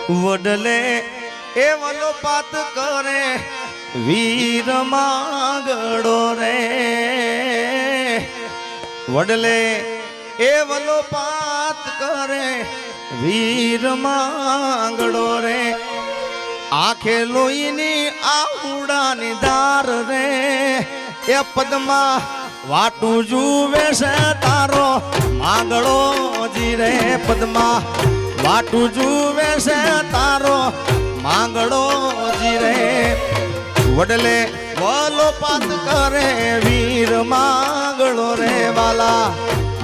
વડલે એ વલો પાત કરે વીર માંગડો રે વડલે એ વલો પાત કરે વીર માંગડો રે આંખે લોહીની આહુડાની ધાર રે એ પદમાં વાટું જુવે છે તારો માંગડો જી રે પદમાં વાટું જુવે છે તારો માંગડો જી રે વડલે વલો પાત કરે વીર માંગડો રે વાલા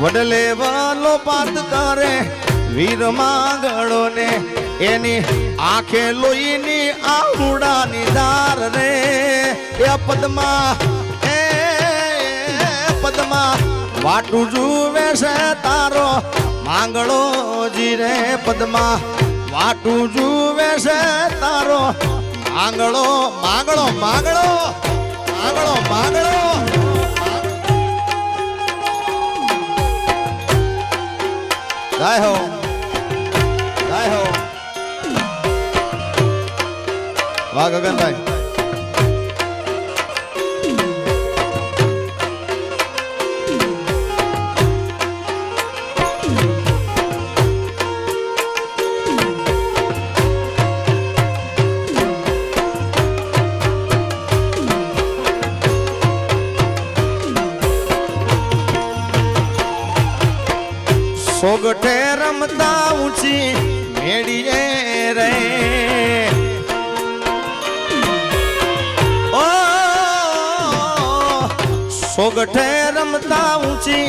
વડલે વલો પાત કરે વીર માંગડો ને એની આંખે લોહીની આહુડાની ધાર રે એ પદમાં વાટું જુવે છે તારો માંગડો જી રે પદમાં વાટું જુવે છે તારો માંગડો માંગડો માંગડો માંગડો માંગડો જય હો જય હો વાહ ગગનભાઈ સોગઠે રમતા ઊંચી મેડીએ રે ઓ સોગઠે રમતા ઊંચી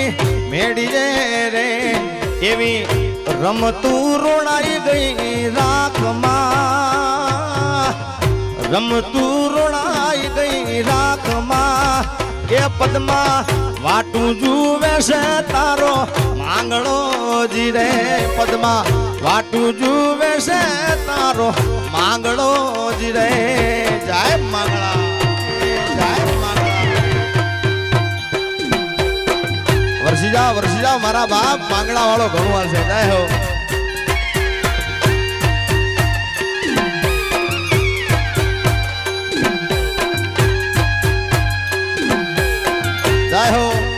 મેડીએ રે એવી રમતું રોણાઈ ગઈ રાખમાં રમતું રોણાઈ ગઈ રાખમાં એ પદમાં વાટું જુવે છે તારો માંગડો જી રે પદમાં વાટું જુવે છે તારો માંગડો જી રે જય માંગડા જય માંગડા વર્ષી જાવ મારા બાપ માંગડા વાળો ઘણું હાલ છે જય હો જય હો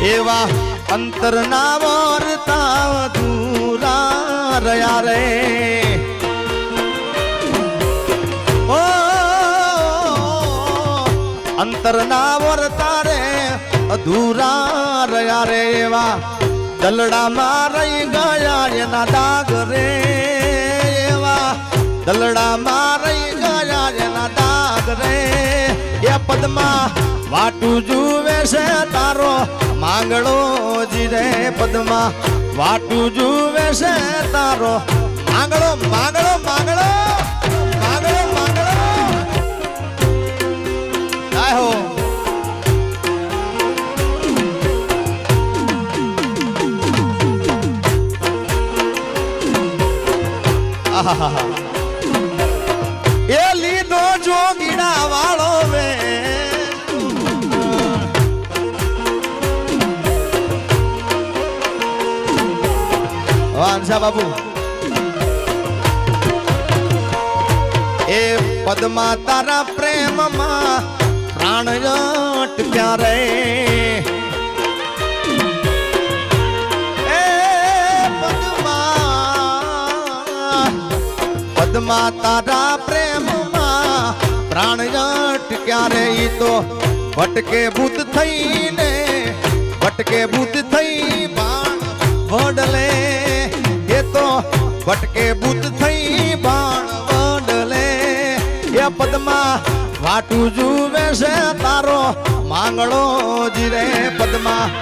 એવા અંતર ના વર્તા અધૂરા રહ્યા રે ઓ અંતર ના વર્તા રે અધૂરા રહ્યા રે એવા દલડામાં રહી ગયા એના દાગ રે એવા દલડામાં રહી ગયા એના દાગ રે એ પદમાં વાટું જુવે છે તારો માંગડો જી રે પદમાં વાટું જુવે છે તારો માંગડો માંગડો માંગડો માંગડો માંગડો જય હો આહા એ લીધો જોગીડા વાળો વે વાંસા બાબુ એ પદમાં તારા પ્રેમમાં પ્રાણ અટક્યા રે એ પદમાં તારા પ્રેમમાં પ્રાણ અટક્યા રે ઈ તો ભટકે ભૂત થઈને ભટકે ભૂત થઈ બાણ વડલે એ તો ભટકે ભૂત થઈ બાણ વડલે એ પદમાં વાટું જુવે છે તારો માંગડો જી રે પદમાં